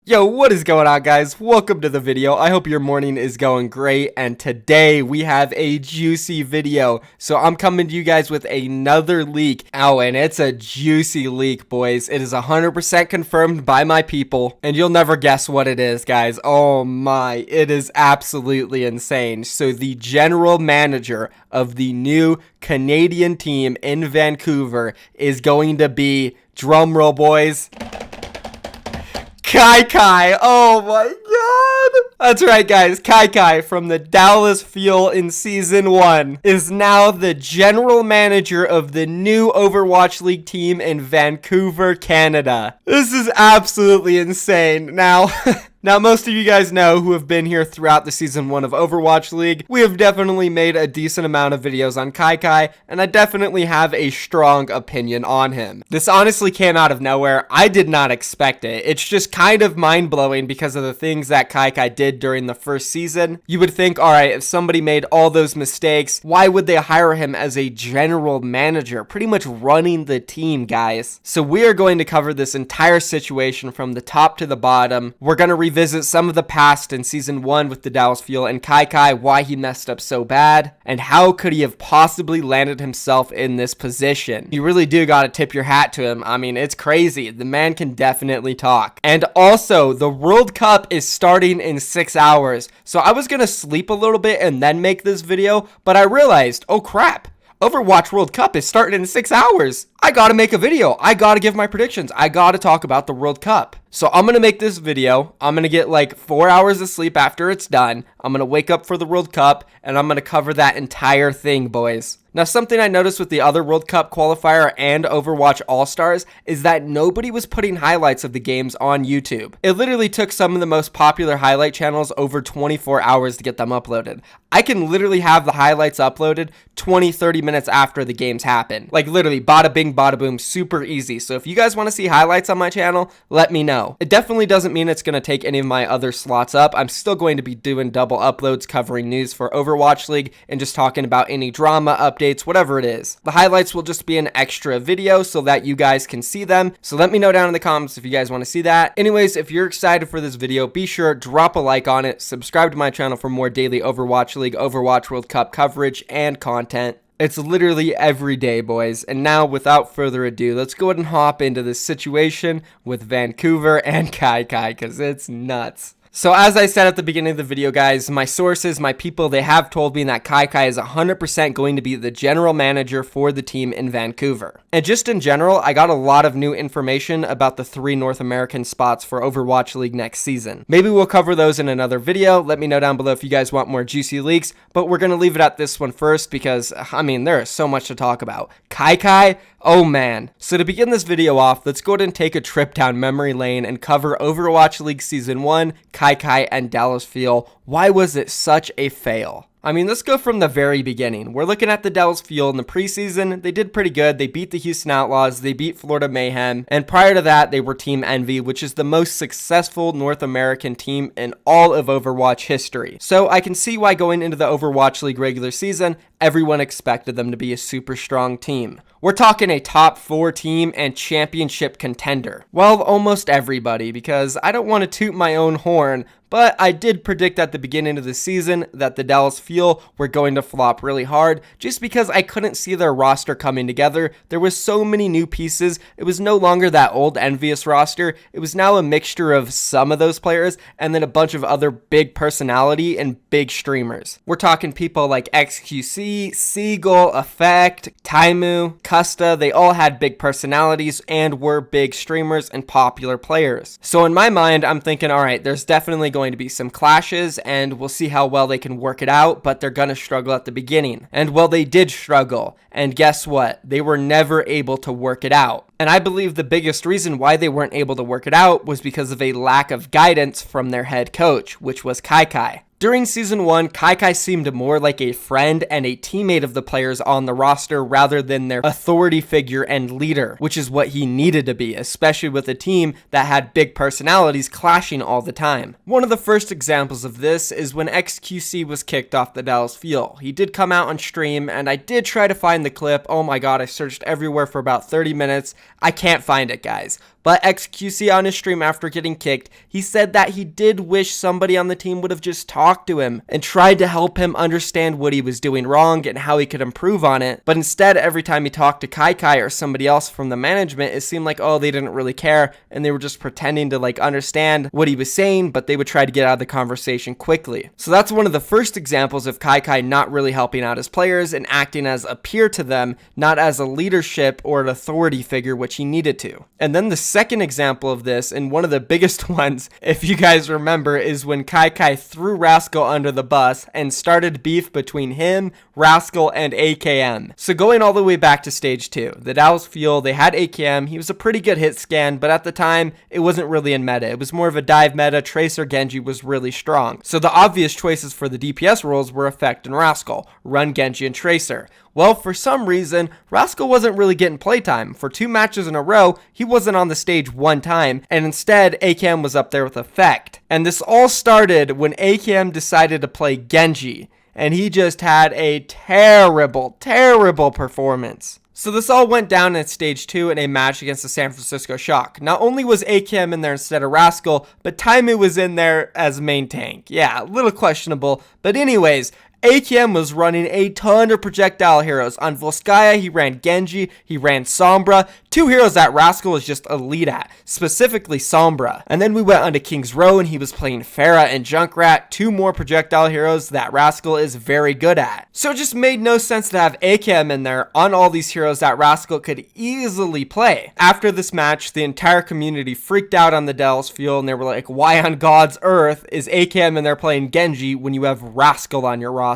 Yo, what is going on, guys? Welcome to the video. I hope your morning is going great, and today we have a juicy video. So I'm coming to you guys with another leak. Oh, and it's a juicy leak, boys. It is 100% confirmed by my people, and you'll never guess what it is, guys. Oh my, it is absolutely insane. So the general manager of the new Canadian team in Vancouver is going to be, drumroll, boys, KYKY. Oh my god. That's right, guys. KYKY from the Dallas Fuel in Season 1 is now the general manager of the new Overwatch League team in Vancouver, Canada. This is absolutely insane. Now, most of you guys know who have been here throughout the Season 1 of Overwatch League. We have definitely made a decent amount of videos on KYKY, and I definitely have a strong opinion on him. This honestly came out of nowhere. I did not expect it. It's just kind of mind-blowing because of the things that KYKY did during the first season. You would think, alright, if somebody made all those mistakes, why would they hire him as a general manager? Pretty much running the team, guys. So we are going to cover this entire situation from the top to the bottom. We're going to revisit some of the past in Season 1 with the Dallas Fuel and KYKY, why he messed up so bad, and how could he have possibly landed himself in this position. You really do gotta tip your hat to him. I mean, it's crazy. The man can definitely talk. And also, the World Cup is starting in 6 hours, so I was gonna sleep a little bit and then make this video, but I realized, oh crap, Overwatch World Cup is starting in 6 hours. I gotta make a video. I gotta give my predictions. I gotta talk about the World Cup. So I'm gonna make this video. I'm gonna get like 4 hours of sleep after it's done. I'm gonna wake up for the World Cup, and I'm gonna cover that entire thing, boys. Now, something I noticed with the other World Cup qualifier and Overwatch All-Stars is that nobody was putting highlights of the games on YouTube. It literally took some of the most popular highlight channels over 24 hours to get them uploaded. I can literally have the highlights uploaded 20-30 minutes after the games happen. Like literally, bada bing, bada boom, super easy. So if you guys want to see highlights on my channel, let me know. It definitely doesn't mean it's going to take any of my other slots up. I'm still going to be doing double uploads covering news for Overwatch League and just talking about any drama updates, whatever it is. The highlights will just be an extra video so that you guys can see them. So let me know down in the comments if you guys want to see that. Anyways, if you're excited for this video, be sure to drop a like on it, subscribe to my channel for more daily Overwatch League, Overwatch World Cup coverage, and content. It's literally every day, boys. And now, without further ado, let's go ahead and hop into this situation with Vancouver and KYKY, because it's nuts. So as I said at the beginning of the video, guys, my sources, my people, they have told me that KYKY is 100% going to be the general manager for the team in Vancouver. And just in general, I got a lot of new information about the 3 North American spots for Overwatch League next season. Maybe we'll cover those in another video. Let me know down below if you guys want more juicy leaks, but we're going to leave it at this one first because, I mean, there is so much to talk about. KYKY, oh man. So to begin this video off, let's go ahead and take a trip down memory lane and cover Overwatch League Season 1, KYKY, and Dallas Fuel. Why was it such a fail? I mean, let's go from the very beginning. We're looking at the Dallas Fuel in the preseason. They did pretty good. They beat the Houston Outlaws. They beat Florida Mayhem. And prior to that, they were Team Envy, which is the most successful North American team in all of Overwatch history. So I can see why going into the Overwatch League regular season, everyone expected them to be a super strong team. We're talking a top 4 team and championship contender. Well, almost everybody, because I don't want to toot my own horn, but I did predict at the beginning of the season that the Dallas Fuel were going to flop really hard just because I couldn't see their roster coming together. There was so many new pieces. It was no longer that old envious roster. It was now a mixture of some of those players and then a bunch of other big personality and big streamers. We're talking people like XQC, Seagull, Effect, Taimu, Custa. They all had big personalities and were big streamers and popular players. So in my mind, I'm thinking, all right, there's definitely going to be some clashes and we'll see how well they can work it out, but they're going to struggle at the beginning. And well, they did struggle. And guess what? They were never able to work it out. And I believe the biggest reason why they weren't able to work it out was because of a lack of guidance from their head coach, which was KYKY. During Season 1, KYKY seemed more like a friend and a teammate of the players on the roster rather than their authority figure and leader, which is what he needed to be, especially with a team that had big personalities clashing all the time. One of the first examples of this is when XQC was kicked off the Dallas Fuel. He did come out on stream, and I did try to find the clip. Oh my god, I searched everywhere for about 30 minutes. I can't find it, guys. But XQC on his stream after getting kicked, he said that he did wish somebody on the team would have just talked to him and tried to help him understand what he was doing wrong and how he could improve on it. But instead, every time he talked to KYKY or somebody else from the management, it seemed like, oh, they didn't really care and they were just pretending to like understand what he was saying, but they would try to get out of the conversation quickly. So that's one of the first examples of KYKY not really helping out his players and acting as a peer to them, not as a leadership or an authority figure, which he needed to. And then the second example of this, and one of the biggest ones, if you guys remember, is when KYKY threw Rascal under the bus and started beef between him, Rascal, and AKM. So going all the way back to stage 2, the Dallas Fuel, they had AKM. He was a pretty good hit scan, but at the time, it wasn't really in meta. It was more of a dive meta. Tracer Genji was really strong. So the obvious choices for the DPS roles were Effect and Rascal, Run, Genji, and Tracer. Well, for some reason, Rascal wasn't really getting playtime. For 2 matches in a row, he wasn't on the stage 1 time, and instead, AKM was up there with Effect. And this all started when AKM decided to play Genji, and he just had a terrible performance. So this all went down in stage 2 in a match against the San Francisco Shock. Not only was AKM in there instead of Rascal, but Taimu was in there as main tank. Yeah, a little questionable, but anyways, AKM was running a ton of projectile heroes. On Volskaya, he ran Genji, he ran Sombra, 2 heroes that Rascal is just elite at, specifically Sombra. And then we went on to King's Row and he was playing Pharah and Junkrat, 2 more projectile heroes that Rascal is very good at. So it just made no sense to have AKM in there on all these heroes that Rascal could easily play. After this match, the entire community freaked out on the Dallas Fuel and they were like, why on God's earth is AKM in there playing Genji when you have Rascal on your roster?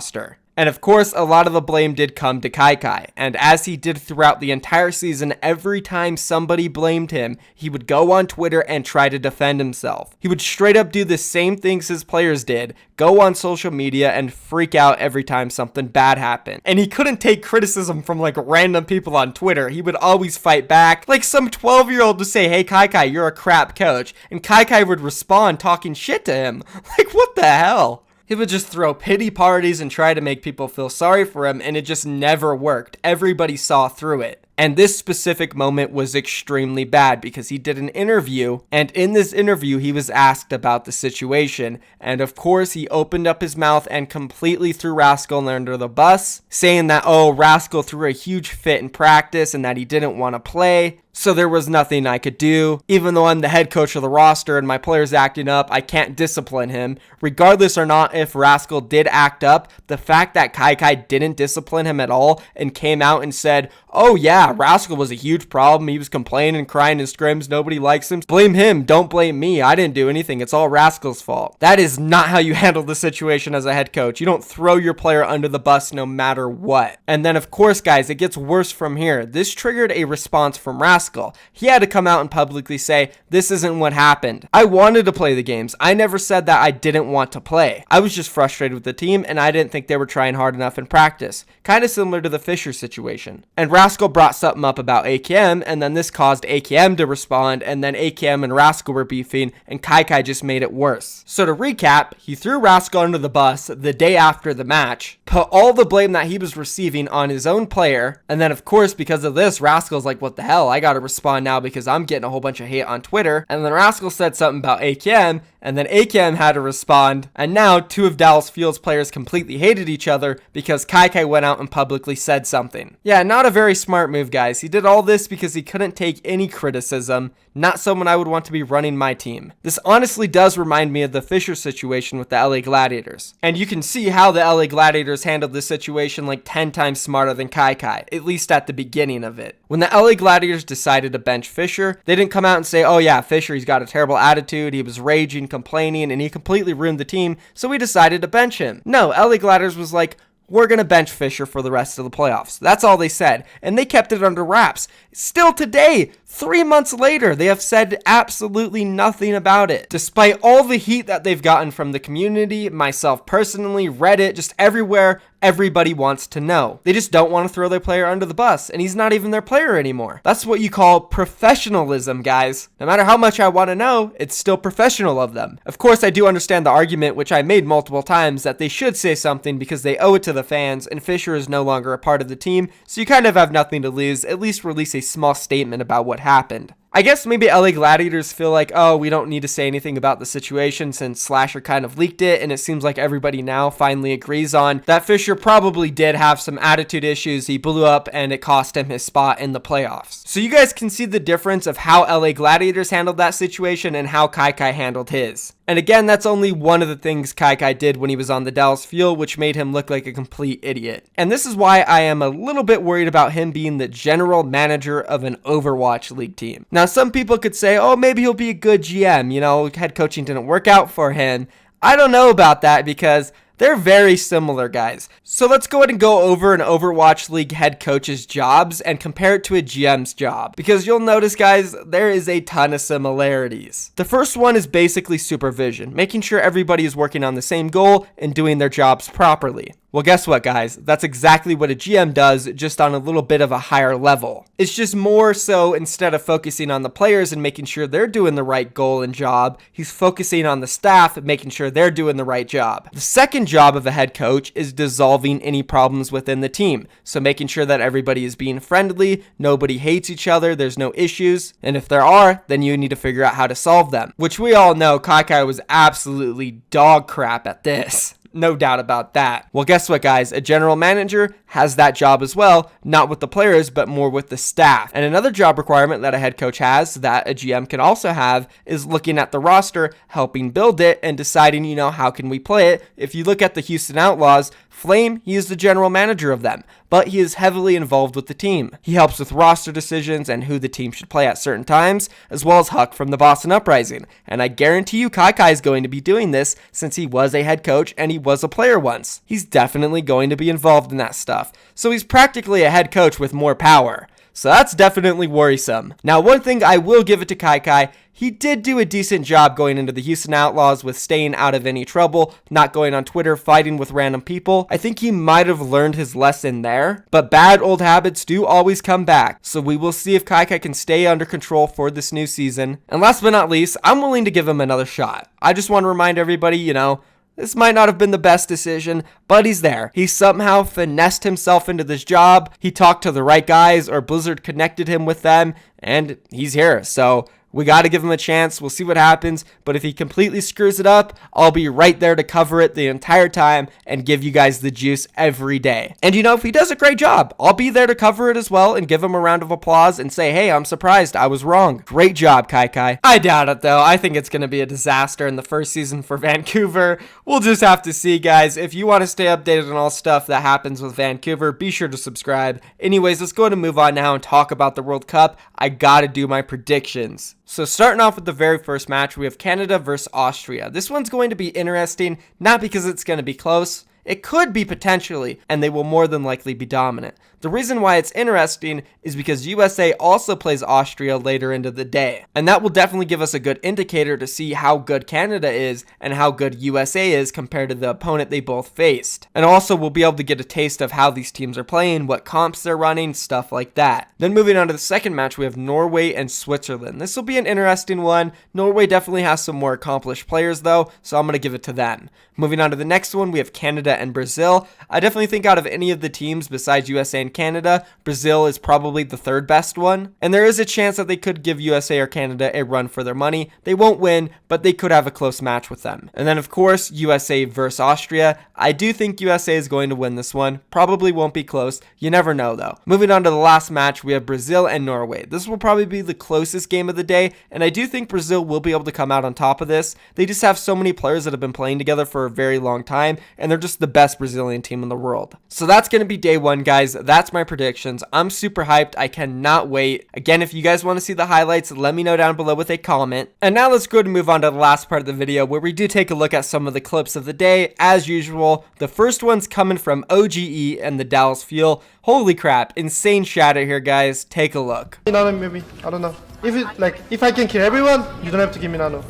And of course, a lot of the blame did come to KYKY, and as he did throughout the entire season, every time somebody blamed him, he would go on Twitter and try to defend himself. He would straight up do the same things his players did, go on social media and freak out every time something bad happened. And he couldn't take criticism from like random people on Twitter. He would always fight back, like some 12-year-old to say, hey KYKY, you're a crap coach, and KYKY would respond talking shit to him. Like, what the hell? He would just throw pity parties and try to make people feel sorry for him, and it just never worked. Everybody saw through it. And this specific moment was extremely bad because he did an interview, and in this interview he was asked about the situation, and of course he opened up his mouth and completely threw Rascal under the bus, saying that, oh, Rascal threw a huge fit in practice and that he didn't want to play. So there was nothing I could do. Even though I'm the head coach of the roster and my player's acting up, I can't discipline him. Regardless or not if Rascal did act up, the fact that KYKY didn't discipline him at all and came out and said, oh yeah, Rascal was a huge problem. He was complaining, crying in scrims. Nobody likes him. Blame him. Don't blame me. I didn't do anything. It's all Rascal's fault. That is not how you handle the situation as a head coach. You don't throw your player under the bus no matter what. And then of course, guys, it gets worse from here. This triggered a response from Rascal. He had to come out and publicly say, this isn't what happened. I wanted to play the games. I never said that I didn't want to play. I was just frustrated with the team and I didn't think they were trying hard enough in practice. Kind of similar to the Fisher situation. And Rascal brought something up about AKM, and then this caused AKM to respond, and then AKM and Rascal were beefing, and KYKY just made it worse. So to recap, he threw Rascal under the bus the day after the match, put all the blame that he was receiving on his own player, and then of course because of this, Rascal's like, what the hell, I gotta respond now because I'm getting a whole bunch of hate on Twitter. And then Rascal said something about AKM, and then AKM had to respond, and now 2 of Dallas Field's players completely hated each other because KYKY went out and publicly said something. Yeah, not a very smart move, guys. He did all this because he couldn't take any criticism. Not someone I would want to be running my team. This honestly does remind me of the Fisher situation with the LA Gladiators. And you can see how the LA Gladiators handled this situation like 10 times smarter than KYKY, at least at the beginning of it. When the LA Gladiators decided to bench Fisher, they didn't come out and say, oh yeah, Fisher, he's got a terrible attitude, he was raging, complaining, and he completely ruined the team, so we decided to bench him. No, LA Gladiators was like, we're going to bench Fisher for the rest of the playoffs. That's all they said. And they kept it under wraps. Still today, 3 months later, they have said absolutely nothing about it. Despite all the heat that they've gotten from the community, myself personally, Reddit, just everywhere, everybody wants to know. They just don't want to throw their player under the bus, and he's not even their player anymore. That's what you call professionalism, guys. No matter how much I want to know, it's still professional of them. Of course, I do understand the argument, which I made multiple times, that they should say something because they owe it to the fans, and Fisher is no longer a part of the team, so you kind of have nothing to lose. At least release a small statement about what happened. I guess maybe LA Gladiators feel like, oh, we don't need to say anything about the situation since Slasher kind of leaked it, and it seems like everybody now finally agrees on that Fisher probably did have some attitude issues. He blew up and it cost him his spot in the playoffs. So you guys can see the difference of how LA Gladiators handled that situation and how KYKY handled his. And again, that's only one of the things KYKY did when he was on the Dallas field, which made him look like a complete idiot. And this is why I am a little bit worried about him being the general manager of an Overwatch League team. Now, some people could say, oh, maybe he'll be a good GM. You know, head coaching didn't work out for him. I don't know about that because they're very similar, guys. So let's go ahead and go over an Overwatch League head coach's jobs and compare it to a GM's job. Because you'll notice, guys, there is a ton of similarities. The first one is basically supervision, making sure everybody is working on the same goal and doing their jobs properly. Well, guess what, guys? That's exactly what a GM does, just on a little bit of a higher level. It's just more so instead of focusing on the players and making sure they're doing the right goal and job, he's focusing on the staff and making sure they're doing the right job. The second job of a head coach is dissolving any problems within the team. So making sure that everybody is being friendly, nobody hates each other, there's no issues, and if there are, then you need to figure out how to solve them. Which we all know KYKY was absolutely dog crap at this. No doubt about that. Well, guess what, guys? A general manager has that job as well, not with the players, but more with the staff. And another job requirement that a head coach has that a GM can also have is looking at the roster, helping build it, and deciding, you know, how can we play it? If you look at the Houston Outlaws, Flame, he is the general manager of them, but he is heavily involved with the team. He helps with roster decisions and who the team should play at certain times, as well as Huck from the Boston Uprising. And I guarantee you KYKY is going to be doing this since he was a head coach and he was a player once. He's definitely going to be involved in that stuff. So he's practically a head coach with more power. So that's definitely worrisome. Now, one thing I will give it to KYKY, he did do a decent job going into the Houston Outlaws with staying out of any trouble, not going on Twitter, fighting with random people. I think he might have learned his lesson there, but bad old habits do always come back. So we will see if KYKY can stay under control for this new season. And last but not least, I'm willing to give him another shot. I just want to remind everybody, you know, this might not have been the best decision, but he's there. He somehow finessed himself into this job. He talked to the right guys, or Blizzard connected him with them, and he's here. So we got to give him a chance. We'll see what happens. But if he completely screws it up, I'll be right there to cover it the entire time and give you guys the juice every day. And you know, if he does a great job, I'll be there to cover it as well and give him a round of applause and say, hey, I'm surprised. I was wrong. Great job, KYKY. I doubt it, though. I think it's going to be a disaster in the first season for Vancouver. We'll just have to see, guys. If you want to stay updated on all stuff that happens with Vancouver, be sure to subscribe. Anyways, let's go ahead and move on now and talk about the World Cup. I got to do my predictions. So starting off with the very first match, we have Canada versus Austria. This one's going to be interesting, not because it's going to be close. It could be potentially, and they will more than likely be dominant. The reason why it's interesting is because USA also plays Austria later into the day, and that will definitely give us a good indicator to see how good Canada is and how good USA is compared to the opponent they both faced. And also we'll be able to get a taste of how these teams are playing, what comps they're running, stuff like that. Then moving on to the second match, we have Norway and Switzerland. This will be an interesting one. Norway definitely has some more accomplished players though, so I'm going to give it to them. Moving on to the next one, we have Canada and Brazil. I definitely think out of any of the teams besides USA and Canada, Brazil is probably the third best one. And there is a chance that they could give USA or Canada a run for their money. They won't win, but they could have a close match with them. And then of course, USA versus Austria. I do think USA is going to win this one. Probably won't be close. You never know though. Moving on to the last match, we have Brazil and Norway. This will probably be the closest game of the day, and I do think Brazil will be able to come out on top of this. They just have so many players that have been playing together for a very long time, and they're just the best Brazilian team in the world. So that's going to be day one, guys. That's my predictions. I'm super hyped. I cannot wait. Again, if you guys want to see the highlights, let me know down below with a comment. And now let's go ahead and move on to the last part of the video where we do take a look at some of the clips of the day. As usual, the first one's coming from OGE and the Dallas Fuel. Holy crap, insane shadow here, guys. Take a look. Nano, maybe. I don't know. If I can kill everyone, you don't have to give me nano.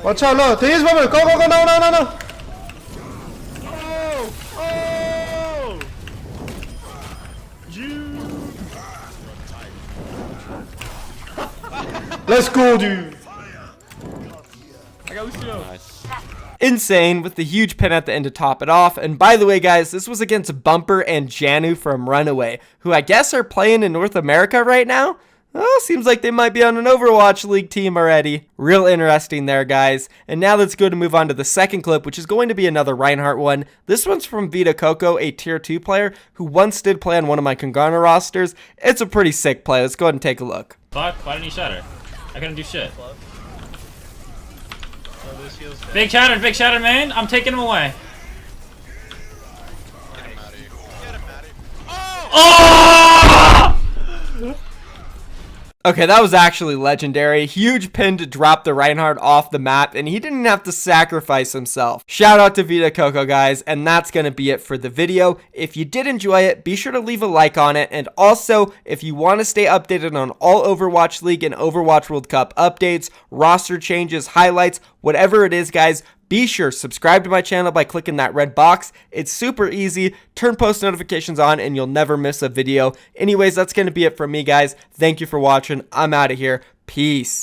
Watch out, no. There is one. Go, no. Oh! Let's go, dude. I got Lucio. Nice. Insane, with the huge pin at the end to top it off. And by the way, guys, this was against Bumper and Janu from Runaway, who I guess are playing in North America right now. Oh, seems like they might be on an Overwatch League team already. Real interesting there, guys. And now let's go to move on to the second clip, which is going to be another Reinhardt one. This one's from KYKY, a tier 2 player who once did play on one of my Kingana rosters. It's a pretty sick play. Let's go ahead and take a look. Fuck, why didn't you shatter? I couldn't do shit. Big shatter, man. I'm taking him away. Oh! Okay, that was actually legendary. Huge pin to drop the Reinhardt off the map, and he didn't have to sacrifice himself. Shout out to KYKY, guys, and that's going to be it for the video. If you did enjoy it, be sure to leave a like on it, and also, if you want to stay updated on all Overwatch League and Overwatch World Cup updates, roster changes, highlights, whatever it is, guys, be sure subscribe to my channel by clicking that red box. It's super easy. Turn post notifications on and you'll never miss a video. Anyways, that's going to be it from me, guys. Thank you for watching. I'm out of here. Peace.